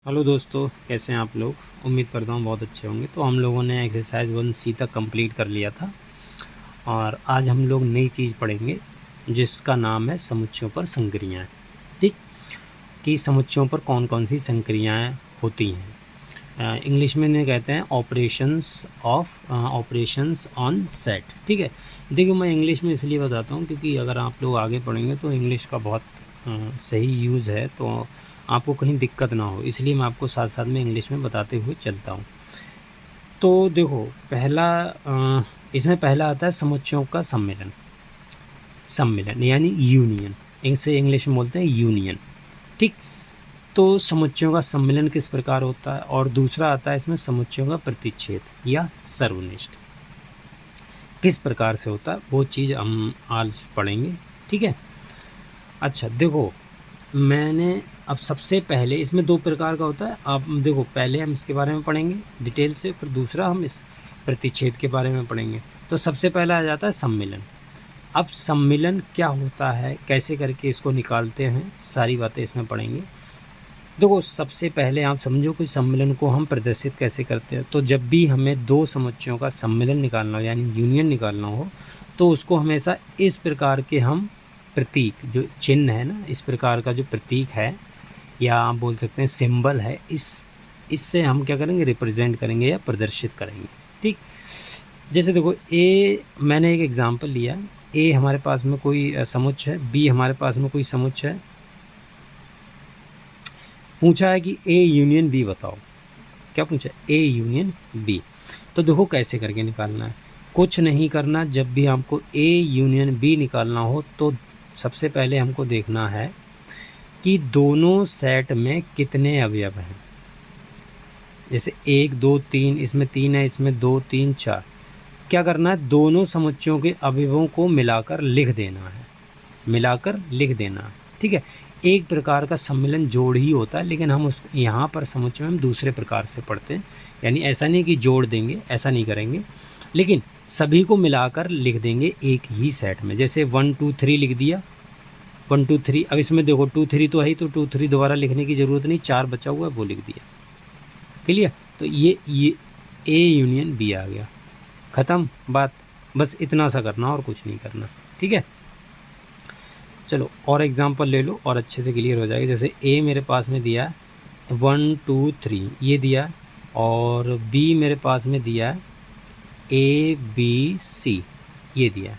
Hello दोस्तों, कैसे हैं आप लोग। उम्मीद करता हूँ बहुत अच्छे होंगे। तो हम लोगों ने एक्सरसाइज 1C तक कंप्लीट कर लिया था और आज हम लोग नई चीज़ पढ़ेंगे जिसका नाम है समुच्चयों पर संक्रियाएँ। ठीक, कि समुच्चयों पर कौन कौन सी संक्रियाएँ होती हैं। इंग्लिश में इन्हें कहते हैं ऑपरेशंस ऑन सेट। ठीक है, देखिए मैं इंग्लिश में इसलिए बताता हूँ क्योंकि अगर आप लोग आगे पढ़ेंगे तो इंग्लिश का बहुत सही यूज़ है, तो आपको कहीं दिक्कत ना हो, इसलिए मैं आपको साथ साथ में इंग्लिश में बताते हुए चलता हूँ। तो देखो इसमें पहला आता है समुच्चयों का सम्मेलन। सम्मेलन यानी यूनियन, इसे इंग्लिश में बोलते हैं यूनियन। ठीक, तो समुच्चयों का सम्मेलन किस प्रकार होता है, और दूसरा आता है इसमें समुच्चयों का प्रतिच्छेद या सर्वनिष्ठ किस प्रकार से होता है, वो चीज़ हम आज पढ़ेंगे। ठीक है, अच्छा देखो, मैंने अब सबसे पहले इसमें दो प्रकार का होता है। आप देखो, पहले हम इसके बारे में पढ़ेंगे डिटेल से, फिर दूसरा हम इस प्रतिच्छेद के बारे में पढ़ेंगे। तो सबसे पहला आ जाता है सम्मेलन। अब सम्मेलन क्या होता है, कैसे करके इसको निकालते हैं, सारी बातें इसमें पढ़ेंगे। देखो, सबसे पहले आप समझो कि सम्मेलन को हम प्रदर्शित कैसे करते हैं। तो जब भी हमें दो समुच्चयों का सम्मेलन निकालना हो यानी यूनियन निकालना हो, तो उसको हमेशा इस प्रकार के हम प्रतीक, जो चिन्ह है ना, इस प्रकार का जो प्रतीक है या आप बोल सकते हैं सिंबल है, इससे हम क्या करेंगे, रिप्रेजेंट करेंगे या प्रदर्शित करेंगे। ठीक, जैसे देखो मैंने एक एग्जांपल लिया। ए हमारे पास में कोई समुच्चय है, बी हमारे पास में कोई समुच्चय है। पूछा है कि ए यूनियन बी बताओ। क्या पूछा है, ए यूनियन बी। तो देखो कैसे करके निकालना है, कुछ नहीं करना। जब भी हमको ए यूनियन बी निकालना हो तो सबसे पहले हमको देखना है कि दोनों सेट में कितने अवयव हैं। जैसे 1 2 3, इसमें 3 है, इसमें 2 3 4। क्या करना है, दोनों समुच्चयों के अवयवों को मिलाकर लिख देना है, मिलाकर लिख देना है। ठीक है, एक प्रकार का सम्मेलन जोड़ ही होता है, लेकिन हम उसको यहाँ पर समुच्चय में हम दूसरे प्रकार से पढ़ते हैं। यानी ऐसा नहीं कि जोड़ देंगे, ऐसा नहीं करेंगे, लेकिन सभी को मिलाकर लिख देंगे एक ही सेट में। जैसे 1 2 3 लिख दिया, 1 2 3। अब इसमें देखो 2 3 तो है ही, तो 2 3 दोबारा लिखने की ज़रूरत नहीं, 4 बचा हुआ है वो लिख दिया। क्लियर, तो ये ए यूनियन बी आ गया, ख़त्म बात। बस इतना सा करना और कुछ नहीं करना। ठीक है, चलो और एग्जांपल ले लो और अच्छे से क्लियर हो जाएगा। जैसे ए मेरे पास में दिया है 1 2 3 ये दिया, और बी मेरे पास में दिया है ABC ये दिया है।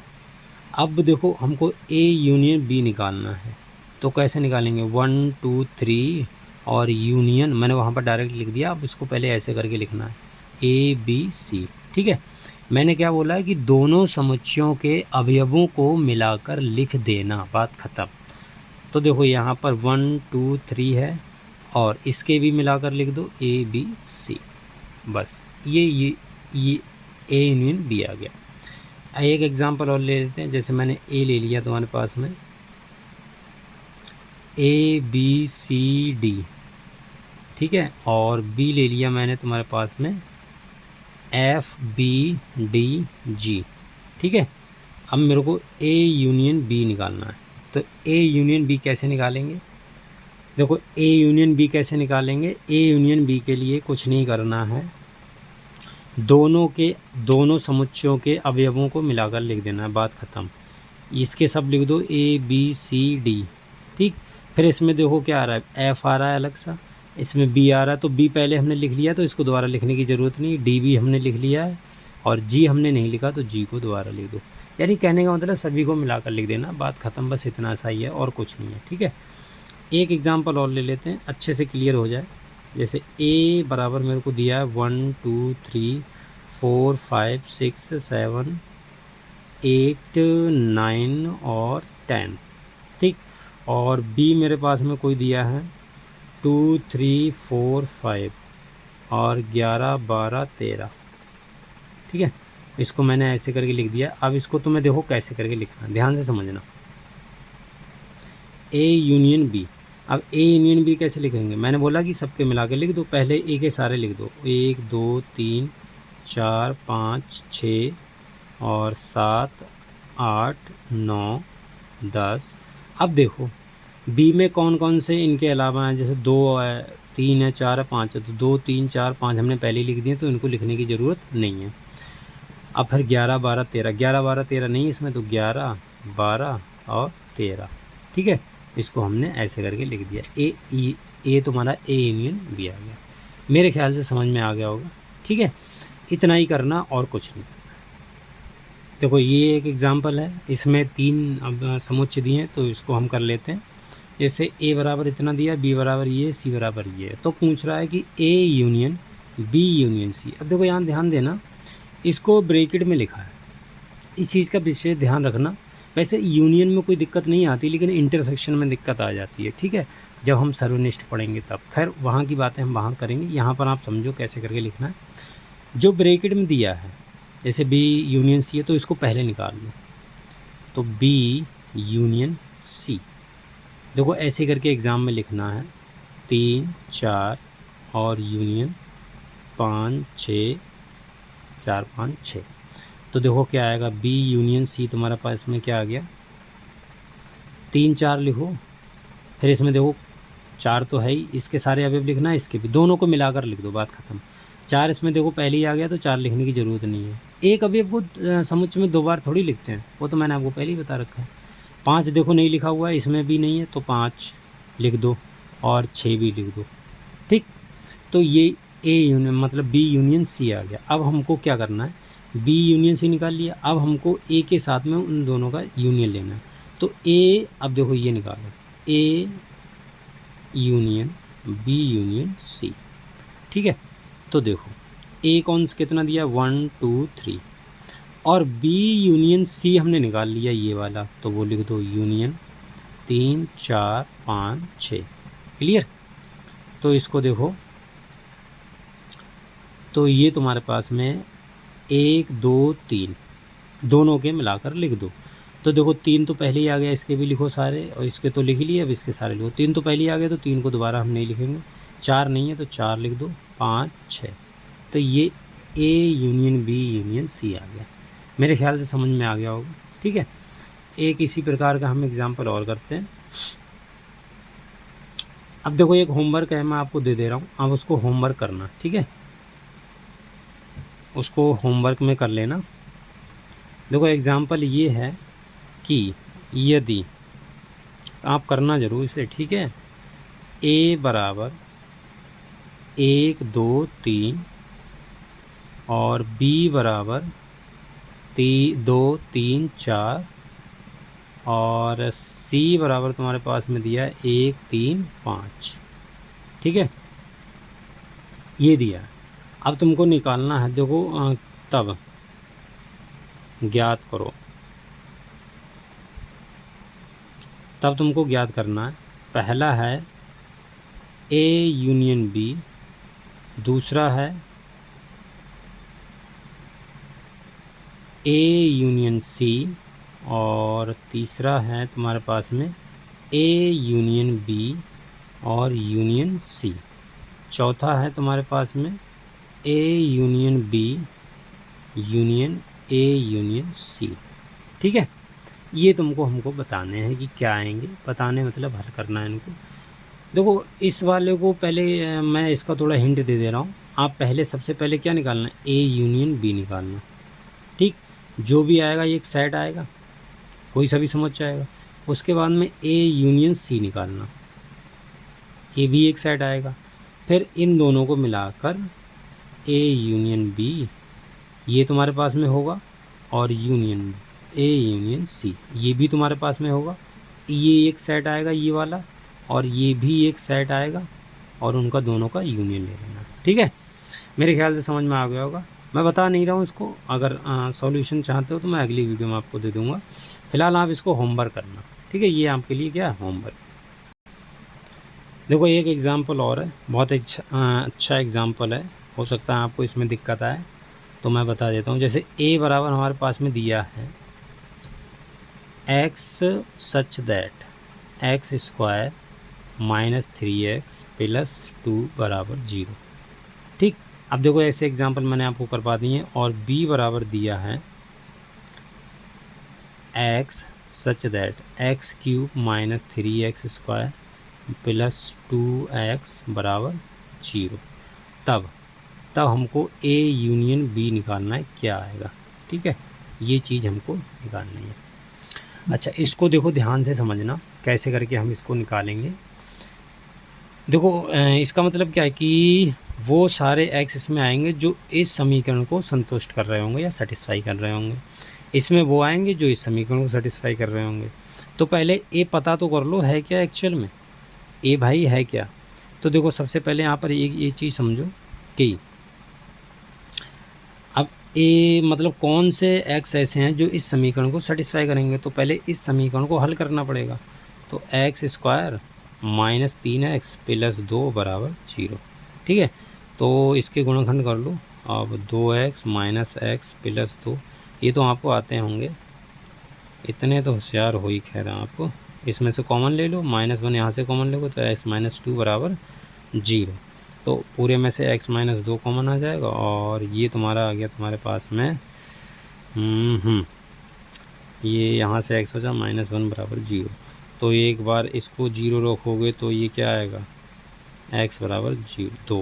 अब देखो हमको ए यूनियन बी निकालना है, तो कैसे निकालेंगे, 1 2 3 और यूनियन, मैंने वहाँ पर डायरेक्ट लिख दिया। अब इसको पहले ऐसे करके लिखना है ABC। ठीक है, मैंने क्या बोला है कि दोनों समुच्चयों के अवयवों को मिलाकर लिख देना, बात ख़त्म। तो देखो यहाँ पर 1 2 3 है और इसके भी मिलाकर लिख दो ABC। बस ये ए यूनियन बी आ गया। एक एग्जांपल और ले लेते हैं। जैसे मैंने ए ले लिया तुम्हारे पास में, ABCD। ठीक है, और बी ले लिया मैंने तुम्हारे पास में FBDG। ठीक है, अब मेरे को ए यूनियन बी निकालना है। तो ए यूनियन बी कैसे निकालेंगे, देखो ए यूनियन बी कैसे निकालेंगे। ए यूनियन बी के लिए कुछ नहीं करना है, दोनों समुच्चयों के अवयवों को मिलाकर लिख देना है, बात ख़त्म। इसके सब लिख दो ABCD। ठीक, फिर इसमें देखो क्या आ रहा है, F आ रहा है अलग सा, इसमें B आ रहा है, तो B पहले हमने लिख लिया तो इसको दोबारा लिखने की ज़रूरत नहीं। D भी हमने लिख लिया है और G हमने नहीं लिखा, तो G को दोबारा लिख दो। यानी कहने का मतलब सभी को मिलाकर लिख देना, बात ख़त्म। बस इतना सा ही है और कुछ नहीं है। ठीक है, एक एग्जांपल और ले लेते हैं अच्छे से क्लियर हो जाए। जैसे A बराबर मेरे को दिया है 1 2 3 4 5 6 7 8 9 और 10। ठीक, और B मेरे पास में कोई दिया है 2 3 4 5 और 11 12 13। ठीक है, इसको मैंने ऐसे करके लिख दिया। अब इसको तुम्हें देखो कैसे करके लिखना, ध्यान से समझना। ए यूनियन बी, अब ए यूनियन बी कैसे लिखेंगे, मैंने बोला कि सबके मिला के लिख दो। पहले ए के सारे लिख दो, 1 2 3 4 5 6 और 7 8 9 10। अब देखो बी में कौन कौन से इनके अलावा हैं, जैसे 2 है 3 है, 4 है, 5 है, तो 2 3 4 5 हमने पहले लिख दिए, तो इनको लिखने की ज़रूरत नहीं है। अब फिर 11 12 13, 11 12 13 नहीं इसमें, तो 11 12 और 13, ठीक है। इसको हमने ऐसे करके लिख दिया। ए तुम्हारा ए यूनियन बी आ गया। मेरे ख्याल से समझ में आ गया होगा, ठीक है। इतना ही करना और कुछ नहीं करना। देखो ये एक एग्जांपल है, इसमें 3 अब समुच्चय दिए हैं, तो इसको हम कर लेते हैं। जैसे ए बराबर इतना दिया, बी बराबर ये, सी बराबर ये, तो पूछ रहा है कि A union B union C. अब देखो यहाँ ध्यान देना, इसको ब्रैकेट में लिखा है, इस चीज़ का विशेष ध्यान रखना। वैसे यूनियन में कोई दिक्कत नहीं आती, लेकिन इंटरसेक्शन में दिक्कत आ जाती है, ठीक है, जब हम सर्वनिष्ठ पढ़ेंगे तब। खैर वहाँ की बातें हम वहाँ करेंगे, यहाँ पर आप समझो कैसे करके लिखना है। जो ब्रैकेट में दिया है, जैसे बी यूनियन सी है, तो इसको पहले निकाल लो, तो बी यूनियन सी। देखो ऐसे करके एग्ज़ाम में लिखना है, 3 4 और यूनियन 5 6, 4 5 6। तो देखो क्या आएगा, बी यूनियन सी तुम्हारे पास में क्या आ गया, 3 4 लिखो, फिर इसमें देखो 4 तो है ही, इसके सारे अवयव लिखना है, इसके भी, दोनों को मिलाकर लिख दो, बात खत्म। 4 इसमें देखो पहले ही आ गया, तो 4 लिखने की ज़रूरत नहीं है। एक अवयव को समुच्चय में 2 बार थोड़ी लिखते हैं, वो तो मैंने आपको पहले ही बता रखा है। 5 देखो नहीं लिखा हुआ है, इसमें भी नहीं है, तो 5 लिख दो और 6 भी लिख दो, ठीक। तो ये ए यूनियन मतलब बी यूनियन सी आ गया। अब हमको क्या करना है, बी यूनियन सी निकाल लिया, अब हमको ए के साथ में उन दोनों का यूनियन लेना है। तो ए, अब देखो ये निकालो, A union B union C, ठीक है। तो देखो ए कौन कितना दिया, 1 2 3, और बी यूनियन सी हमने निकाल लिया ये वाला, तो वो लिख दो यूनियन 3 4 5 6, क्लियर। तो इसको देखो, तो ये तुम्हारे पास में 1 2 3 दोनों के मिलाकर लिख दो। तो देखो 3 तो पहले ही आ गया, इसके भी लिखो सारे, और इसके तो लिख लिए, अब इसके सारे लिखो। 3 तो पहले ही आ गया, तो 3 को दोबारा हम नहीं लिखेंगे। 4 नहीं है, तो 4 लिख दो, 5 6। तो ये A union B union C आ गया। मेरे ख्याल से समझ में आ गया होगा, ठीक है। एक इसी प्रकार का हम एग्जाम्पल और करते हैं। अब देखो एक होमवर्क है, मैं आपको दे दे रहा हूँ, अब उसको होमवर्क करना, ठीक है। उसको होमवर्क में कर लेना। देखो एग्जाम्पल ये है कि यदि, आप करना ज़रूर इसे, ठीक है। ए बराबर 1 2 3 और बी बराबर 2 3 4 और सी बराबर तुम्हारे पास में दिया है 1 3 5, ठीक है, ये दिया है। अब तुमको निकालना है, देखो तब ज्ञात करो, तब तुमको ज्ञात करना है। पहला है ए यूनियन बी, दूसरा है ए यूनियन सी, और तीसरा है तुम्हारे पास में ए यूनियन बी और यूनियन सी। चौथा है तुम्हारे पास में A union B union A union C, ठीक है। ये तुमको हमको बताने हैं कि क्या आएंगे, बताने मतलब हल करना है इनको। देखो इस वाले को पहले मैं इसका थोड़ा हिंट दे दे रहा हूँ। आप पहले सबसे पहले क्या निकालना है, ए यूनियन बी निकालना, ठीक। जो भी आएगा ये एक सेट आएगा, कोई सा भी समझ आएगा। उसके बाद में ए यूनियन सी निकालना, ए भी एक सेट आएगा। फिर इन दोनों को मिलाकर ए यूनियन बी ये तुम्हारे पास में होगा, और यूनियन ए यूनियन सी ये भी तुम्हारे पास में होगा। ये एक सेट आएगा ये वाला, और ये भी एक सेट आएगा, और उनका दोनों का यूनियन ले लेना, ठीक है। मेरे ख्याल से समझ में आ गया होगा। मैं बता नहीं रहा हूँ इसको, अगर सॉल्यूशन चाहते हो तो मैं अगली वीडियो में आपको दे दूँगा। फ़िलहाल आप इसको होमवर्क करना, ठीक है। ये आपके लिए क्या है, होमवर्क। देखो एक एग्ज़ाम्पल और है, बहुत अच्छा एग्ज़ाम्पल है, हो सकता है आपको इसमें दिक्कत आए, तो मैं बता देता हूँ। जैसे ए बराबर हमारे पास में दिया है x such that x square minus 3x plus 2 बराबर 0, ठीक। अब देखो ऐसे एग्जांपल मैंने आपको करवा दिए। और b बराबर दिया है x such that x cube minus 3x square plus 2x बराबर 0, तब हमको A यूनियन B निकालना है, क्या आएगा। ठीक है, ये चीज़ हमको निकालनी है। अच्छा, इसको देखो ध्यान से समझना कैसे करके हम इसको निकालेंगे। देखो इसका मतलब क्या है कि वो सारे x इसमें आएंगे जो इस समीकरण को संतुष्ट कर रहे होंगे या सेटिस्फाई कर रहे होंगे, इसमें वो आएंगे जो इस समीकरण को सेटिस्फाई कर रहे होंगे। तो पहले ए पता तो कर लो है क्या एक्चुअल में, ए भाई है क्या। तो देखो सबसे पहले यहाँ पर ये चीज़ समझो कि अब ए मतलब कौन से x ऐसे हैं जो इस समीकरण को सेटिस्फाई करेंगे। तो पहले इस समीकरण को हल करना पड़ेगा। तो x square minus 3x plus 2 बराबर 0। ठीक है, तो इसके गुणनखंड कर लो। अब 2x माइनस एक्स प्लस 2, ये तो आपको आते होंगे, इतने तो होशियार हो ही खैर आप। इसमें से कॉमन ले लो, -1 यहाँ से कॉमन लोगे तो x माइनस 2 बराबर 0। तो पूरे में से x माइनस 2 कॉमन आ जाएगा और ये तुम्हारा आ गया तुम्हारे पास में ये यहाँ से x हो जाए -1 बराबर 0। तो एक बार इसको 0 रखोगे तो ये क्या आएगा, x बराबर 2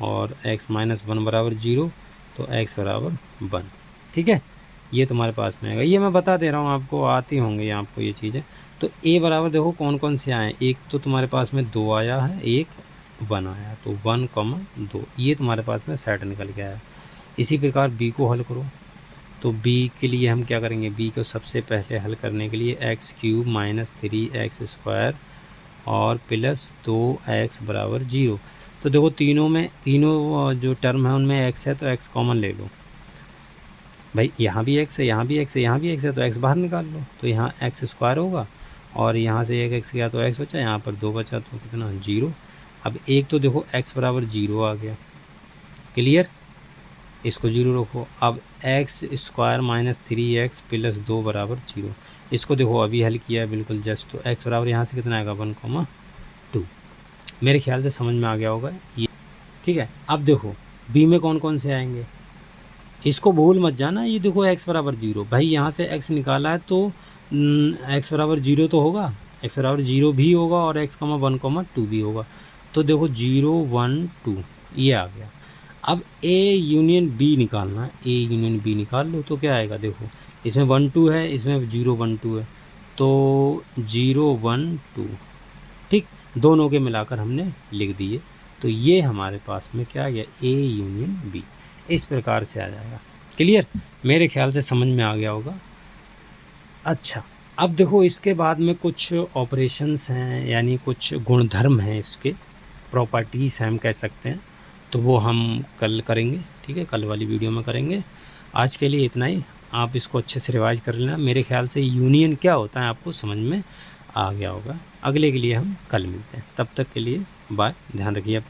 और x माइनस 1 बराबर 0, तो x बराबर 1। ठीक है, ये तुम्हारे पास में आएगा। ये मैं बता दे रहा हूँ आपको, आती होंगी आपको ये चीज़ें। तो a बराबर देखो कौन कौन से आए, एक तो तुम्हारे पास में 2 आया है, एक 1 आया, तो 1, 2 ये तुम्हारे पास में सेट निकल के आया। इसी प्रकार b को हल करो। तो b के लिए हम क्या करेंगे, b को सबसे पहले हल करने के लिए x³ माइनस 3x स्क्वायर और प्लस 2x बराबर 0। तो देखो तीनों जो टर्म है उनमें x है तो x कॉमन ले लो भाई, यहाँ भी x है, यहाँ भी x है, यहाँ भी x है, तो x बाहर निकाल लो। तो यहाँ x स्क्वायर होगा और यहाँ से एक x गया तो x बचा, यहाँ पर 2 बचा तो कितना 0। अब एक तो देखो x बराबर 0 आ गया, क्लियर, इसको 0 रखो। अब x square minus 3x plus 2 बराबर 0, इसको देखो अभी हल किया है बिल्कुल जस्ट। तो x बराबर यहाँ से कितना आएगा 1, 2। मेरे ख्याल से समझ में आ गया होगा ये। ठीक है, अब देखो b में कौन कौन से आएंगे, इसको भूल मत जाना। ये देखो x बराबर 0, भाई यहाँ से x निकाला है तो x बराबर 0 तो होगा, x बराबर 0 भी होगा और x, 1, 2 भी होगा। तो देखो 0, 1, 2 ये आ गया। अब a यूनियन b निकालना है, a यूनियन b निकाल लो तो क्या आएगा, देखो इसमें 1, 2 है, इसमें 0, 1, 2 है, तो 0, 1, 2। ठीक, दोनों के मिलाकर हमने लिख दिए। तो ये हमारे पास में क्या आ गया, a यूनियन b, इस प्रकार से आ जाएगा। क्लियर, मेरे ख्याल से समझ में आ गया होगा। अच्छा, अब देखो इसके बाद में कुछ ऑपरेशंस हैं, यानी कुछ गुणधर्म हैं, इसके प्रॉपर्टीज़ हैं हम कह सकते हैं, तो वो हम कल करेंगे। ठीक है, कल वाली वीडियो में करेंगे। आज के लिए इतना ही, आप इसको अच्छे से रिवाइज कर लेना। मेरे ख्याल से यूनियन क्या होता है आपको समझ में आ गया होगा। अगले के लिए हम कल मिलते हैं, तब तक के लिए बाय, ध्यान रखिए आप।